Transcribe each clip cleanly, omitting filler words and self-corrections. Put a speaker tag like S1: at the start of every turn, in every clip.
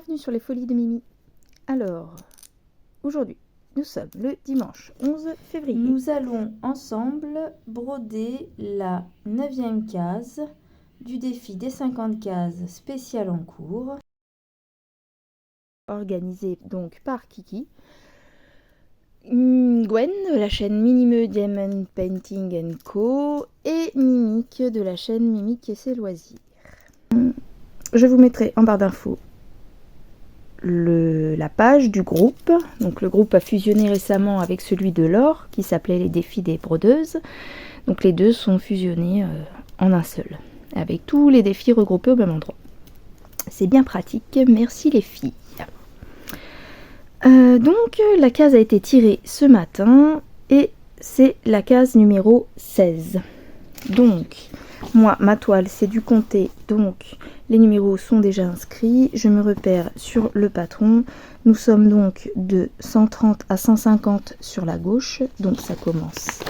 S1: bienvenue sur les folies de Mimi. Alors, aujourd'hui, nous sommes le dimanche 11 février.
S2: Nous allons ensemble broder la 9e case du défi des 50 cases spéciales en cours.
S1: Organisé donc par Kiki. Gwen de la chaîne Minime Diamond Painting Co. et Mimic de la chaîne Mimic et ses loisirs. Je vous mettrai en barre d'infos la page du groupe. Donc le groupe a fusionné récemment avec celui de Laure qui s'appelait les défis des brodeuses. Donc les deux sont fusionnés en un seul, avec tous les défis regroupés au même endroit. C'est bien pratique, merci les filles. Donc la case a été tirée ce matin et c'est la case numéro 16. Donc moi ma toile c'est du comté, donc les numéros sont déjà inscrits. Je me repère sur le patron. Nous sommes donc de 130 à 150 sur la gauche, donc ça commence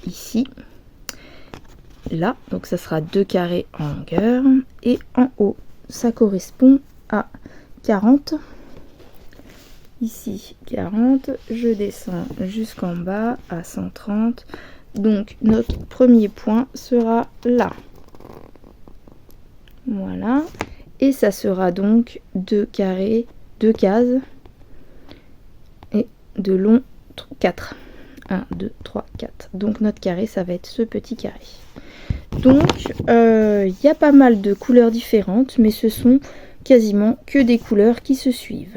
S1: ici, là, donc ça sera 2 carrés en longueur, et en haut ça correspond à 40. Ici 40, je descends jusqu'en bas à 130, donc notre premier point sera là. Voilà, et ça sera donc 2 carrés, 2 cases, et de long 4. 1, 2, 3, 4. Donc notre carré, ça va être ce petit carré. Donc, il y a pas mal de couleurs différentes, mais ce sont quasiment que des couleurs qui se suivent.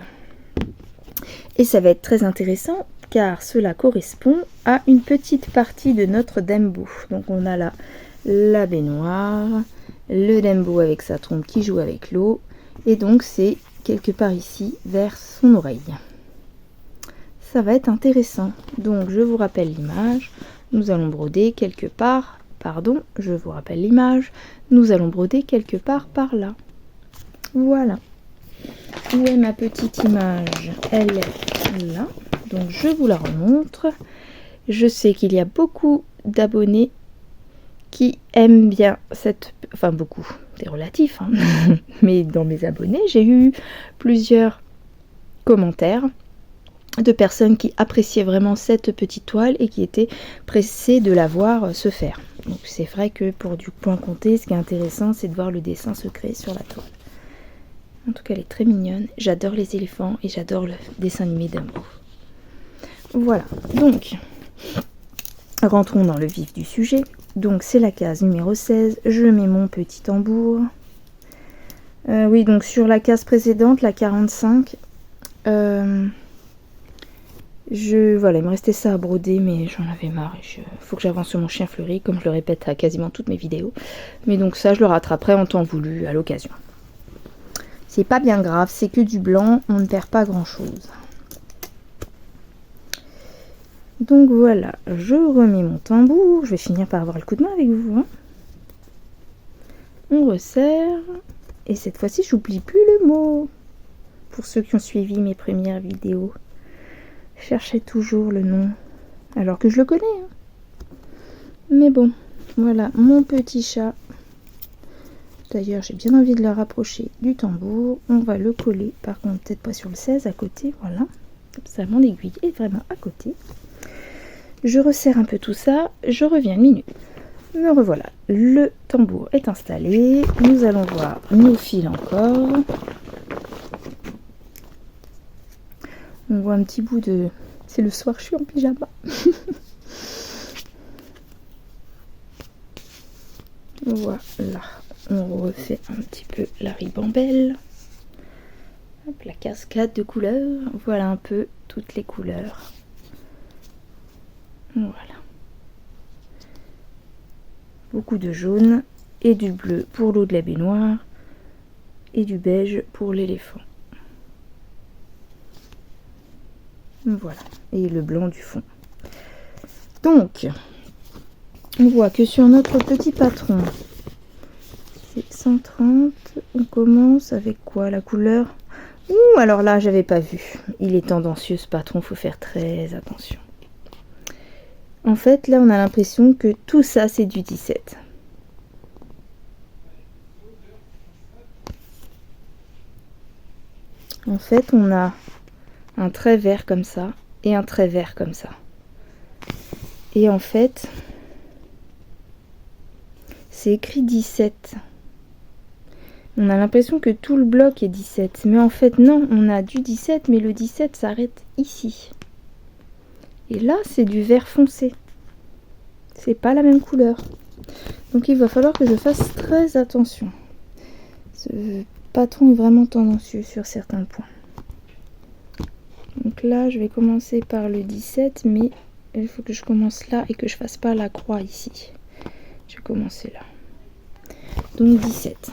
S1: Et ça va être très intéressant car cela correspond à une petite partie de notre Dembo. Donc on a là la baignoire, le Dembo avec sa trompe qui joue avec l'eau, et donc c'est quelque part ici vers son oreille. Ça va être intéressant. Donc je vous rappelle l'image, nous allons broder quelque part, pardon, je vous rappelle l'image, nous allons broder quelque part par là. Voilà. Où est ma petite image? Elle est là. Donc je vous la remontre. Je sais qu'il y a beaucoup d'abonnés qui aiment bien cette... Enfin beaucoup, c'est relatif, hein. Mais dans mes abonnés, j'ai eu plusieurs commentaires de personnes qui appréciaient vraiment cette petite toile et qui étaient pressées de la voir se faire. Donc c'est vrai que pour du point compté, ce qui est intéressant, c'est de voir le dessin se créer sur la toile. En tout cas, elle est très mignonne. J'adore les éléphants et j'adore le dessin animé Dumbo. Voilà, donc rentrons dans le vif du sujet. Donc c'est la case numéro 16. Je mets mon petit tambour. Oui, donc sur la case précédente, la 45, voilà, il me restait ça à broder, mais j'en avais marre. Il faut que j'avance sur mon chien fleuri, comme je le répète à quasiment toutes mes vidéos. Mais donc ça, je le rattraperai en temps voulu, à l'occasion. C'est pas bien grave, c'est que du blanc, on ne perd pas grand chose. Donc voilà, je remets mon tambour. Je vais finir par avoir le coup de main avec vous, hein. On resserre. Et cette fois-ci, j'oublie plus le mot. Pour ceux qui ont suivi mes premières vidéos, je cherchais toujours le nom, alors que je le connais, hein. Mais bon, voilà mon petit chat. D'ailleurs, j'ai bien envie de le rapprocher du tambour. On va le coller, par contre, peut-être pas sur le 16, à côté, voilà. Comme ça, mon aiguille est vraiment à côté. Je resserre un peu tout ça, je reviens une minute. Me revoilà, le tambour est installé. Nous allons voir nos fils encore. On voit un petit bout de... C'est le soir, je suis en pyjama. Voilà, on refait un petit peu la ribambelle. Hop, la cascade de couleurs. Voilà un peu toutes les couleurs. Voilà. Beaucoup de jaune et du bleu pour l'eau de la baignoire et du beige pour l'éléphant. Voilà, et le blanc du fond. Donc, on voit que sur notre petit patron, c'est 130. On commence avec quoi? La couleur? Ouh, alors là, j'avais pas vu. Il est tendancieux ce patron, faut faire très attention. En fait, là, on a l'impression que tout ça, c'est du 17. En fait, on a un trait vert comme ça et un trait vert comme ça. Et en fait, c'est écrit 17. On a l'impression que tout le bloc est 17. Mais en fait, non, on a du 17, mais le 17 s'arrête ici. Et là, c'est du vert foncé. C'est pas la même couleur. Donc il va falloir que je fasse très attention. Ce patron est vraiment tendancieux sur certains points. Donc là, je vais commencer par le 17, mais il faut que je commence là et que je fasse pas la croix ici. Je vais commencer là. Donc 17.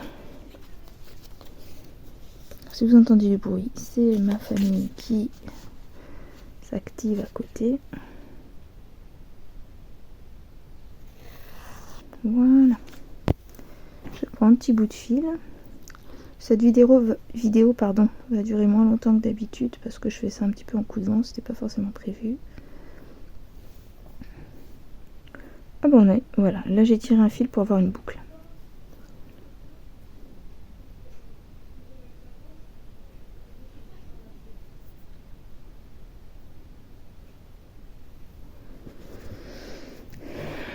S1: Si vous entendez du bruit, c'est ma famille qui s'active à côté. Voilà. Je prends un petit bout de fil. Cette vidéo va durer moins longtemps que d'habitude parce que je fais ça un petit peu en coup de vent, c'était pas forcément prévu. Ah bon, voilà, là j'ai tiré un fil pour avoir une boucle.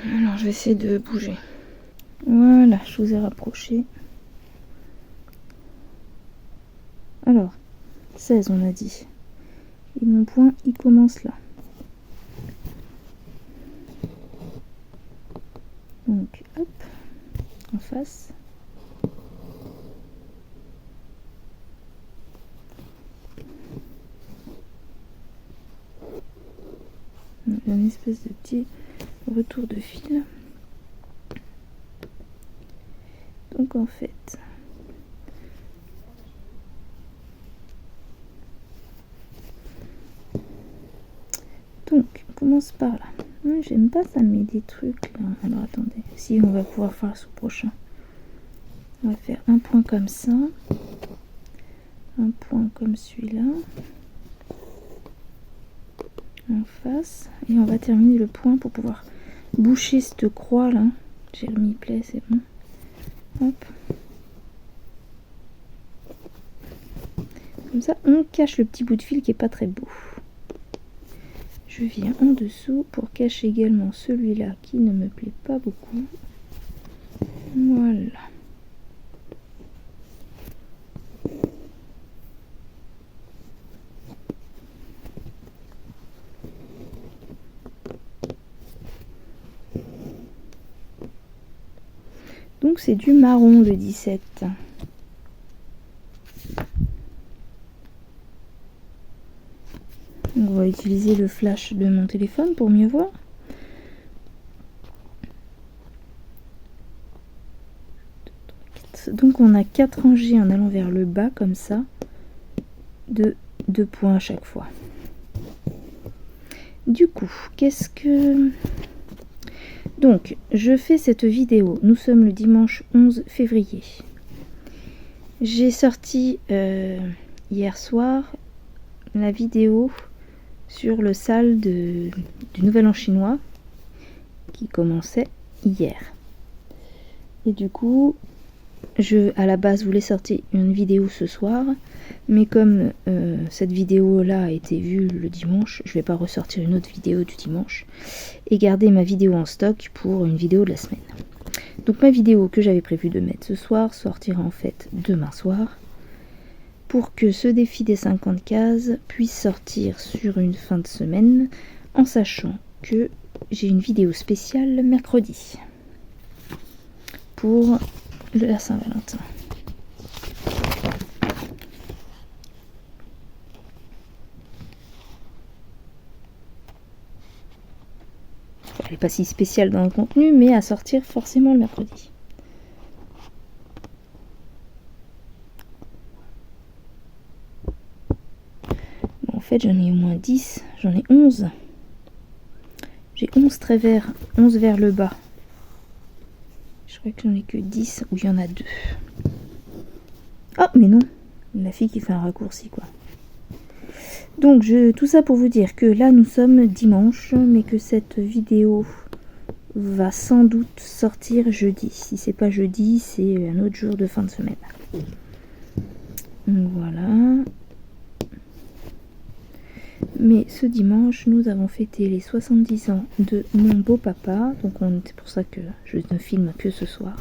S1: Alors je vais essayer de bouger. Voilà, je vous ai rapproché. Alors, 16 on a dit. Et mon point, il commence là. Donc, hop, en face. Un espèce de petit retour de fil. Donc en fait, on commence par là. J'aime pas, ça met des trucs là. Alors attendez, si on va pouvoir faire ce prochain. On va faire un point comme ça, un point comme celui-là, en face, et on va terminer le point pour pouvoir boucher cette croix là. J'ai remis plaie, c'est bon. Hop. Comme ça, on cache le petit bout de fil qui est pas très beau. Je viens en dessous pour cacher également celui-là qui ne me plaît pas beaucoup. Voilà. Donc c'est du marron le 17. Donc on va utiliser le flash de mon téléphone pour mieux voir. Donc on a 4 rangées en allant vers le bas comme ça, de 2 points à chaque fois. Du coup, qu'est-ce que... Donc, je fais cette vidéo. Nous sommes le dimanche 11 février. J'ai sorti hier soir la vidéo sur le sale du Nouvel An chinois qui commençait hier. Et du coup, à la base voulais sortir une vidéo ce soir, mais comme cette vidéo là a été vue le dimanche, je vais pas ressortir une autre vidéo du dimanche et garder ma vidéo en stock pour une vidéo de la semaine. Donc ma vidéo que j'avais prévu de mettre ce soir sortira en fait demain soir pour que ce défi des 50 cases puisse sortir sur une fin de semaine, en sachant que j'ai une vidéo spéciale mercredi pour la Saint-Valentin. Elle n'est pas si spéciale dans le contenu, mais à sortir forcément le mercredi. Bon, en fait, j'en ai au moins 10, j'en ai 11. J'ai 11 traits verts, 11 vers le bas. Je crois que j'en ai que 10 où il y en a 2. Oh, mais non, la fille qui fait un raccourci, quoi. Donc, tout ça pour vous dire que là, nous sommes dimanche, mais que cette vidéo va sans doute sortir jeudi. Si c'est pas jeudi, c'est un autre jour de fin de semaine. Donc, voilà. Mais ce dimanche, nous avons fêté les 70 ans de mon beau papa. Donc c'est pour ça que je ne filme que ce soir.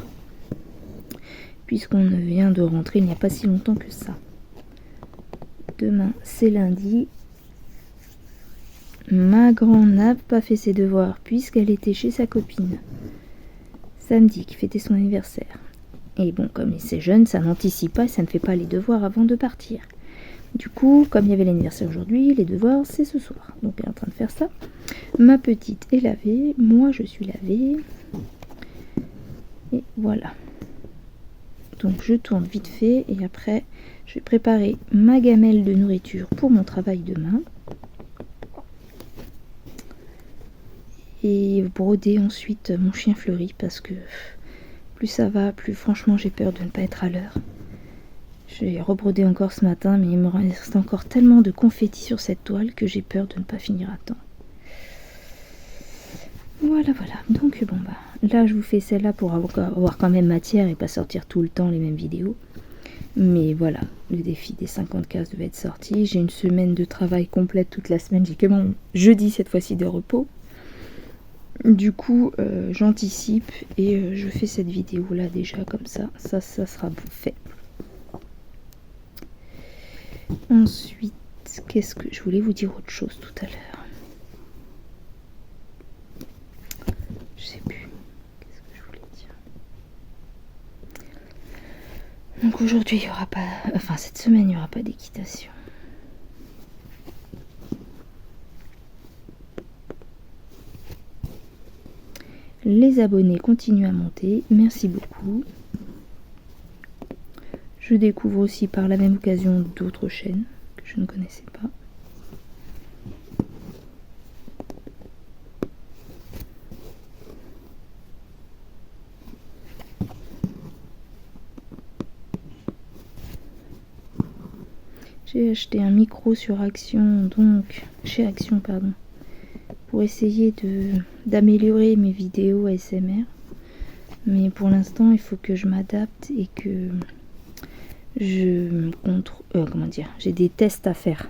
S1: Puisqu'on vient de rentrer il n'y a pas si longtemps que ça. Demain, c'est lundi. Ma grande n'a pas fait ses devoirs puisqu'elle était chez sa copine. Samedi, qui fêtait son anniversaire. Et bon, comme c'est jeune, ça n'anticipe pas et ça ne fait pas les devoirs avant de partir. Du coup, comme il y avait l'anniversaire aujourd'hui, les devoirs, c'est ce soir. Donc, elle est en train de faire ça. Ma petite est lavée. Moi, je suis lavée. Et voilà. Donc, je tourne vite fait. Et après, je vais préparer ma gamelle de nourriture pour mon travail demain. Et broder ensuite mon chien fleuri parce que plus ça va, plus franchement j'ai peur de ne pas être à l'heure. J'ai rebrodé encore ce matin, mais il me reste encore tellement de confettis sur cette toile que j'ai peur de ne pas finir à temps. Voilà. Donc bon là je vous fais celle-là pour avoir quand même matière et pas sortir tout le temps les mêmes vidéos. Mais voilà, le défi des 50 cases devait être sorti. J'ai une semaine de travail complète toute la semaine. J'ai que mon jeudi cette fois-ci de repos. Du coup, j'anticipe et je fais cette vidéo là déjà comme ça. Ça sera fait. Ensuite, qu'est-ce que je voulais vous dire autre chose tout à l'heure. Je sais plus. Qu'est-ce que je voulais dire. Donc aujourd'hui, il y aura pas. Enfin, cette semaine, il n'y aura pas d'équitation. Les abonnés continuent à monter, merci beaucoup. Je découvre aussi par la même occasion d'autres chaînes que je ne connaissais pas. J'ai acheté un micro sur Action, donc chez Action, pardon, pour essayer d'améliorer mes vidéos ASMR. Mais pour l'instant, il faut que je m'adapte et que j'ai des tests à faire.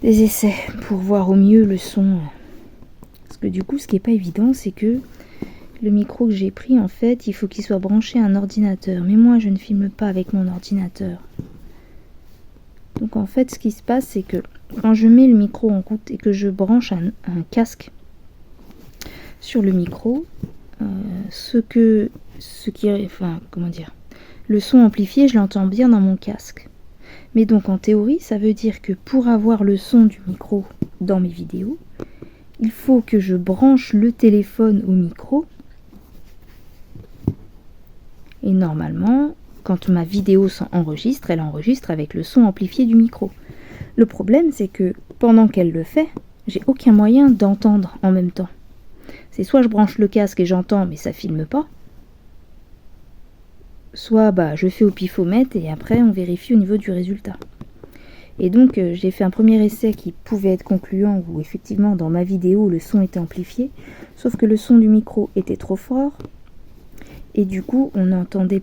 S1: Des essais pour voir au mieux le son. Parce que du coup, ce qui n'est pas évident, c'est que le micro que j'ai pris, en fait, il faut qu'il soit branché à un ordinateur. Mais moi, je ne filme pas avec mon ordinateur. Donc en fait, ce qui se passe, c'est que quand je mets le micro en route et que je branche un casque sur le micro, le son amplifié, je l'entends bien dans mon casque. Mais donc en théorie, ça veut dire que pour avoir le son du micro dans mes vidéos, il faut que je branche le téléphone au micro. Et normalement, quand ma vidéo s'enregistre, elle enregistre avec le son amplifié du micro. Le problème, c'est que pendant qu'elle le fait, j'ai aucun moyen d'entendre en même temps. C'est soit je branche le casque et j'entends, mais ça filme pas. Soit je fais au pifomètre et après on vérifie au niveau du résultat. Et donc j'ai fait un premier essai qui pouvait être concluant où effectivement dans ma vidéo le son était amplifié, sauf que le son du micro était trop fort et du coup on entendait,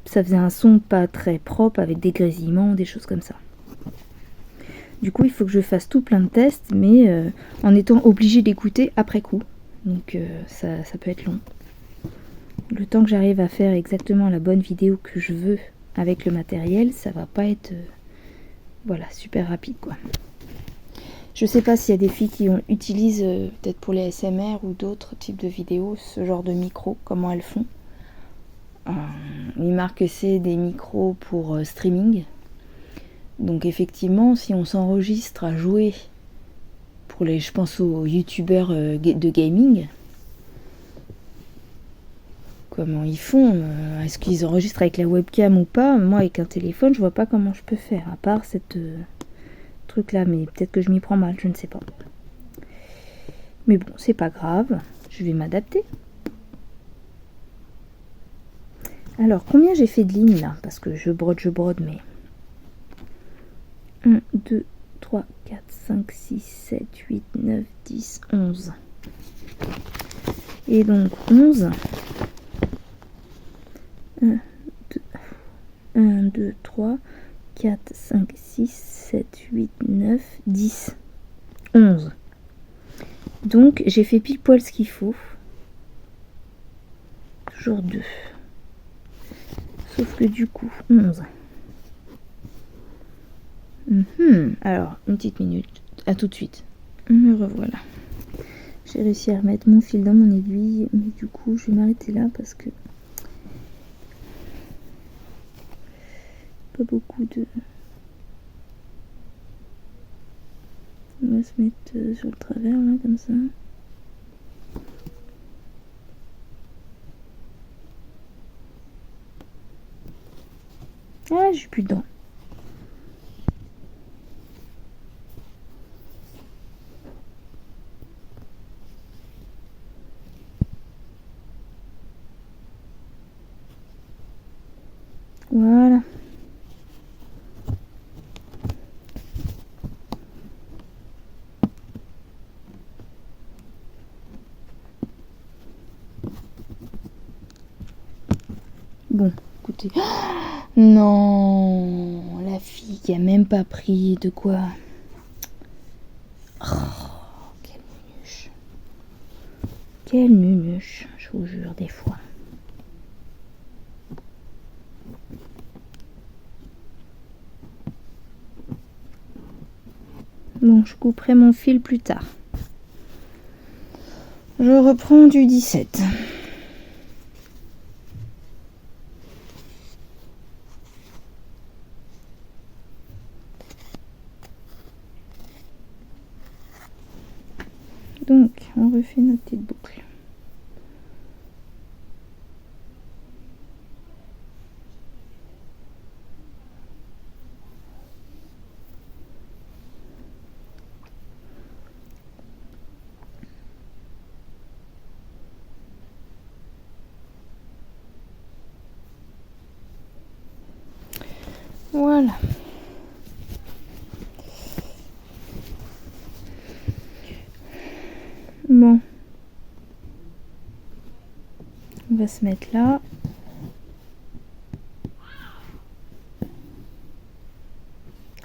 S1: ça faisait un son pas très propre avec des grésillements, des choses comme ça. Du coup il faut que je fasse tout plein de tests mais en étant obligé d'écouter après coup. Donc ça peut être long. Le temps que j'arrive à faire exactement la bonne vidéo que je veux avec le matériel, ça va pas être super rapide quoi. Je sais pas s'il y a des filles qui utilisent peut-être pour les ASMR ou d'autres types de vidéos ce genre de micro, comment elles font. Il marque que c'est des micros pour streaming. Donc effectivement, si on s'enregistre à jouer pour je pense aux youtubeurs de gaming, comment ils font, est-ce qu'ils enregistrent avec la webcam ou pas? Moi avec un téléphone je vois pas comment je peux faire à part cette truc là, mais peut-être que je m'y prends mal, je ne sais pas. Mais bon, c'est pas grave, je vais m'adapter. Alors combien j'ai fait de lignes là? Parce que je brode mais 1, 2, 3, 4, 5, 6, 7, 8, 9, 10, 11. Et donc 11. 1, 2, 3, 4, 5, 6, 7, 8, 9, 10, 11. Donc j'ai fait pile poil ce qu'il faut. Toujours 2. Sauf que du coup, 11. Alors, une petite minute. À tout de suite. Me revoilà. J'ai réussi à remettre mon fil dans mon aiguille. Mais du coup, je vais m'arrêter là parce que... pas beaucoup de... On va se mettre sur le travers, là, comme ça. Ah, j'ai plus de dents. Voilà. Bon, écoutez. Non, la fille qui a même pas pris de quoi. Oh, quelle nunuche. Quelle nunuche, je vous jure, des fois. Bon, je couperai mon fil plus tard. Je reprends du 17. Donc, on refait notre petite boucle. Voilà. Bon. On va se mettre là.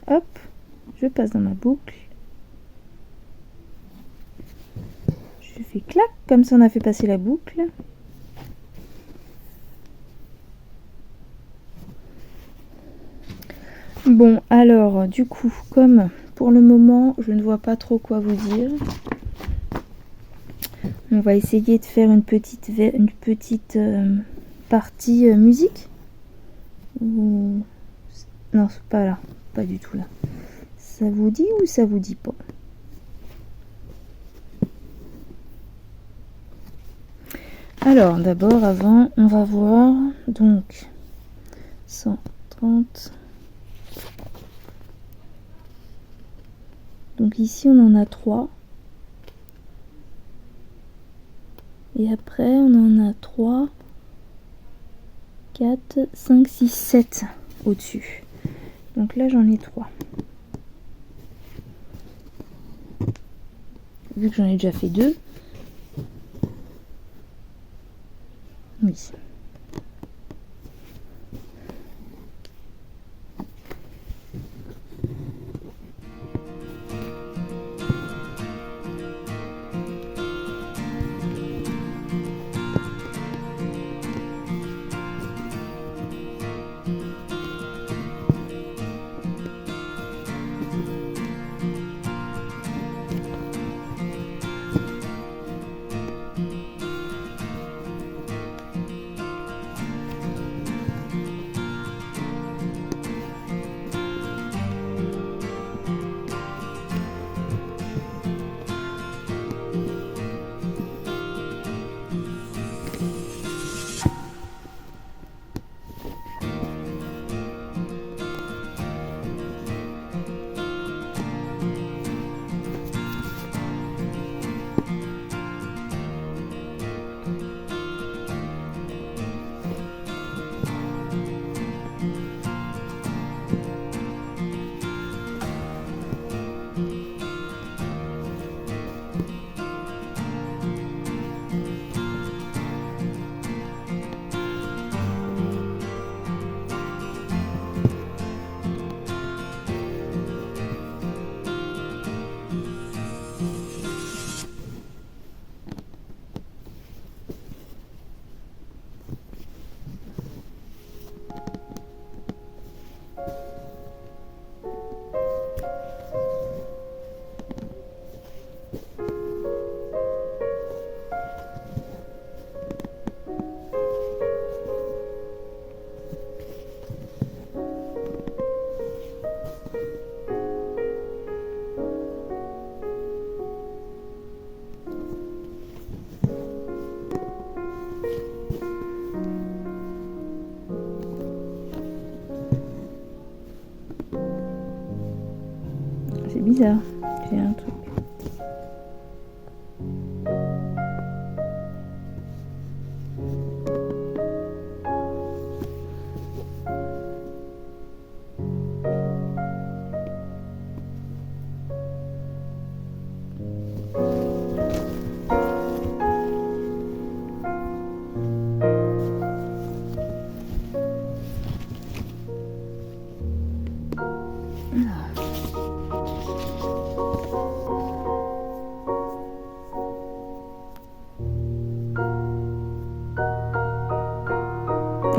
S1: Hop. Je passe dans ma boucle. Je fais clac, comme ça on a fait passer la boucle. Bon, alors, du coup, comme pour le moment, je ne vois pas trop quoi vous dire, on va essayer de faire une petite partie musique. Non, c'est pas là, pas du tout là. Ça vous dit ou ça vous dit pas? Alors, d'abord, avant, on va voir, donc, 130... Donc ici on en a 3. Et après on en a 3, 4, 5, 6, 7 au-dessus. Donc là j'en ai 3. Vu que j'en ai déjà fait 2. Oui. bizarre. J'ai un truc.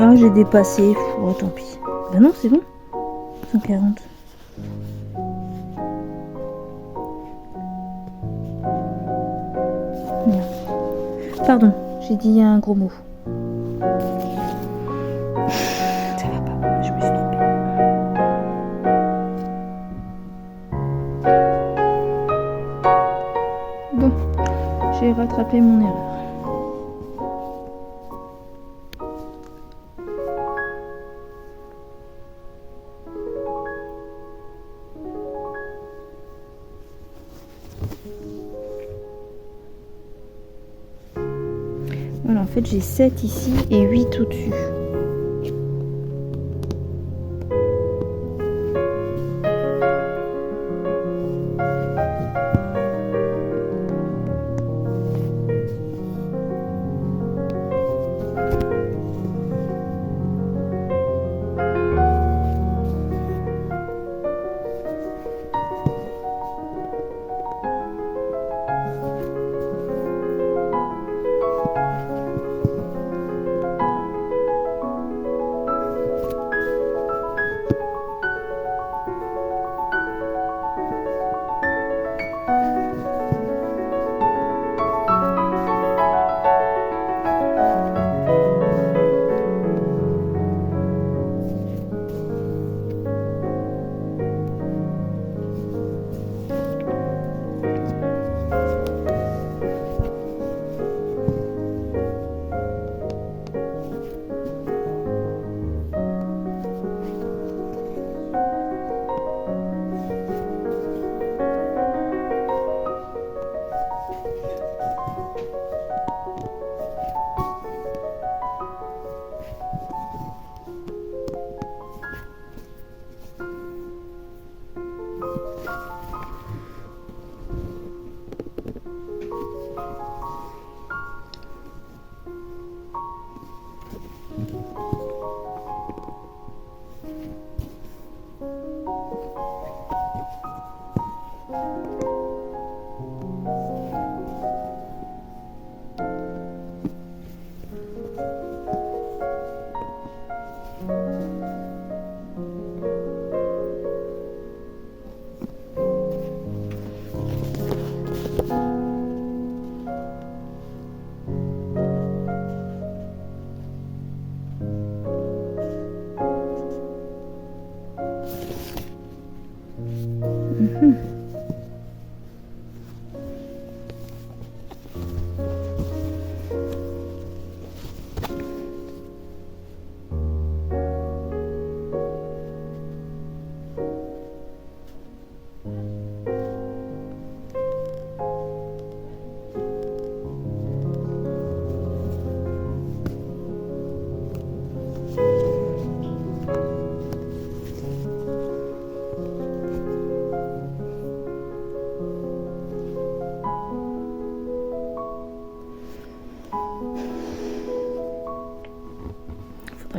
S1: Ah, j'ai dépassé. Oh, tant pis. Bah non, c'est bon. 140. Non. Pardon, j'ai dit un gros mot. Ça va pas, je me suis trompée. Bon, j'ai rattrapé mon erreur. Voilà, en fait j'ai 7 ici et 8 au-dessus.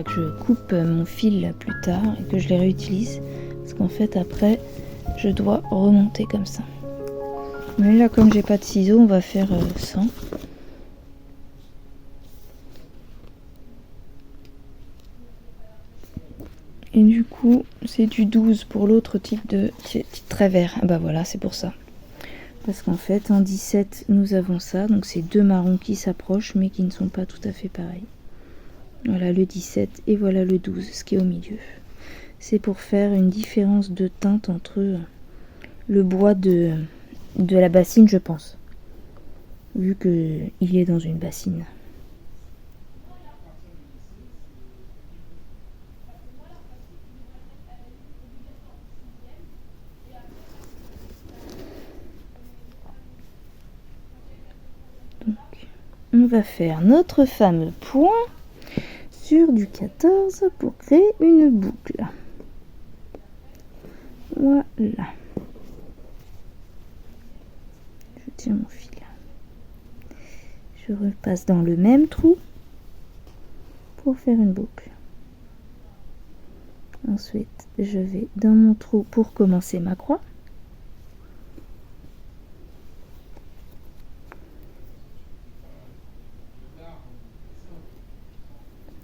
S1: Que je coupe mon fil plus tard et que je les réutilise parce qu'en fait après je dois remonter comme ça, mais là comme j'ai pas de ciseaux on va faire 100. Et du coup c'est du 12 pour l'autre type de trait vert. Ah bah voilà, c'est pour ça, parce qu'en fait en 17 nous avons ça, donc c'est deux marrons qui s'approchent mais qui ne sont pas tout à fait pareils. Voilà le 17 et voilà le 12, ce qui est au milieu. C'est pour faire une différence de teinte entre le bois de la bassine, je pense. Vu qu'il est dans une bassine. on va faire notre fameux point sur du 14 pour créer une boucle. Voilà. Je tiens mon fil. Je repasse dans le même trou pour faire une boucle. Ensuite, je vais dans mon trou pour commencer ma croix.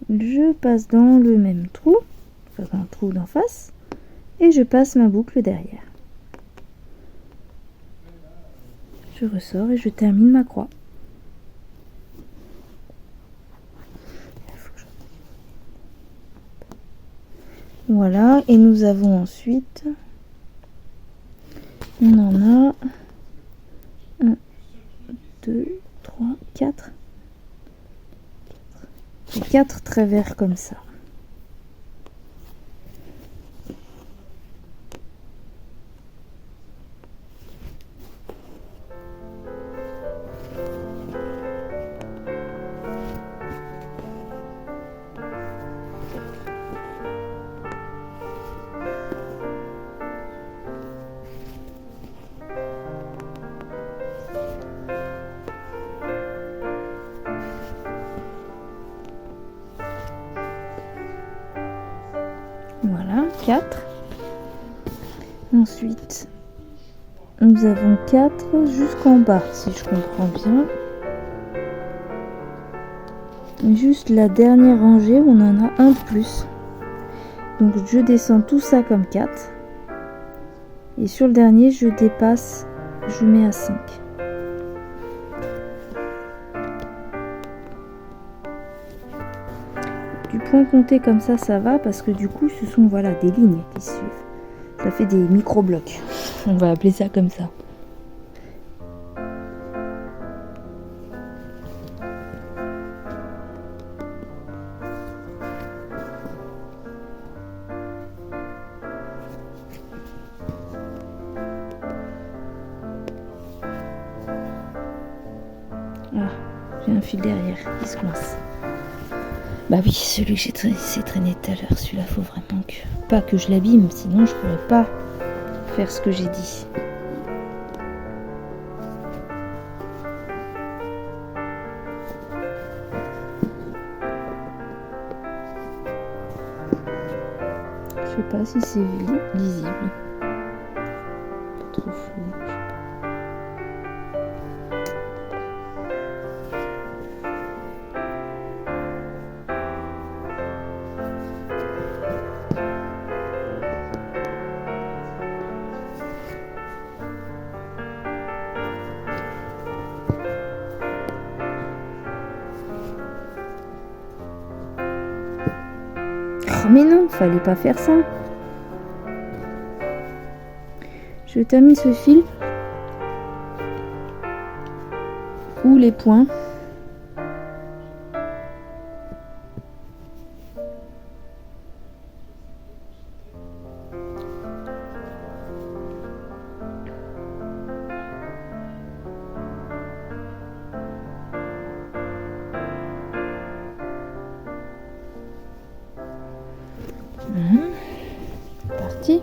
S1: Je passe dans le même trou, enfin dans le trou d'en face, et je passe ma boucle derrière. Je ressors et je termine ma croix. Voilà, et nous avons ensuite, on en a 1, 2, 3, 4. 4 traits verts comme ça. Voilà, 4. Ensuite, nous avons 4 jusqu'en bas, si je comprends bien. Juste la dernière rangée, on en a un de plus. Donc je descends tout ça comme 4. Et sur le dernier, je dépasse, je mets à 5. Du point compté comme ça va parce que du coup ce sont voilà des lignes qui suivent. Ça fait des micro-blocs. On va appeler ça comme ça. Ah, j'ai un fil derrière qui se coince. Bah oui, celui que j'ai traîné tout à l'heure, celui-là, faut vraiment pas que je l'abîme, sinon je pourrais pas faire ce que j'ai dit. Je sais pas si c'est lisible. Pas trop flou. Oh mais non, fallait pas faire ça. Je termine ce fil ou les points. Parti.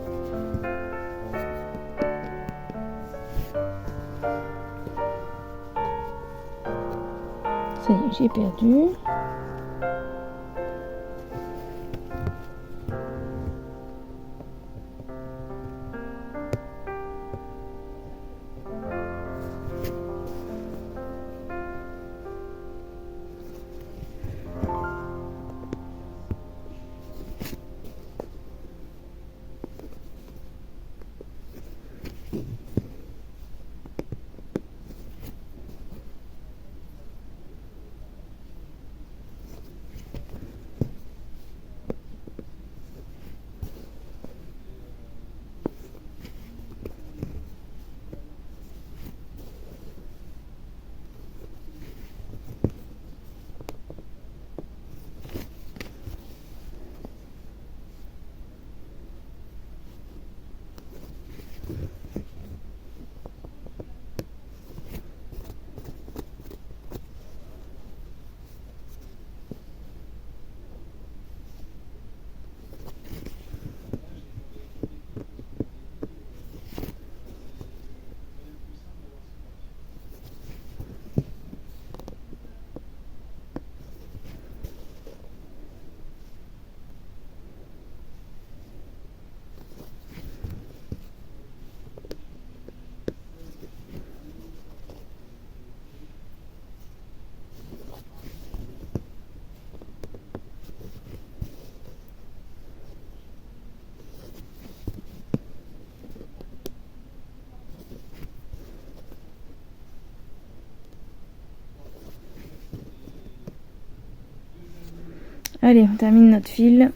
S1: Ça y est, j'ai perdu. Allez, on termine notre fil.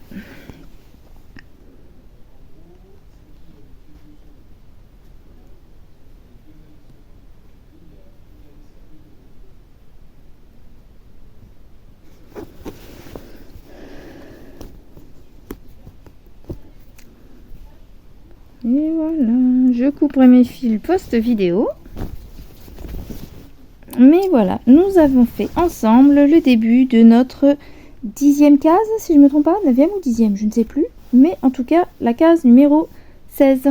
S1: Et voilà, je couperai mes fils post-vidéo. Mais voilà, nous avons fait ensemble le début de notre 10e case, si je ne me trompe pas, 9e ou 10e, je ne sais plus. Mais en tout cas, la case numéro 16.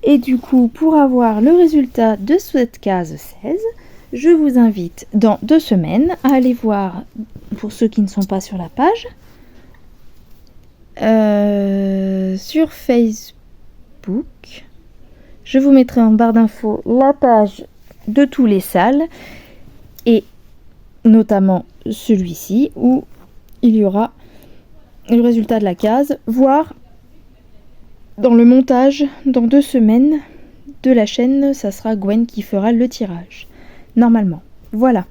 S1: Et du coup, pour avoir le résultat de cette case 16, je vous invite dans 2 semaines à aller voir, pour ceux qui ne sont pas sur la page, sur Facebook. Je vous mettrai en barre d'infos la page de tous les salles et notamment celui-ci où il y aura le résultat de la case, voire dans le montage dans 2 semaines de la chaîne, ça sera Gwen qui fera le tirage. Normalement. Voilà.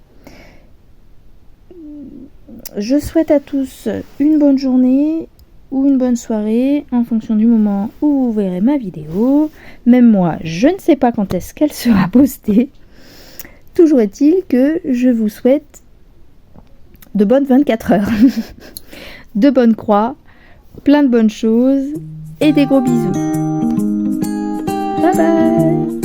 S1: Je souhaite à tous une bonne journée ou une bonne soirée en fonction du moment où vous verrez ma vidéo. Même moi, je ne sais pas quand est-ce qu'elle sera postée. Toujours est-il que je vous souhaite de bonnes 24 heures. De bonnes croix, plein de bonnes choses et des gros bisous. Bye bye!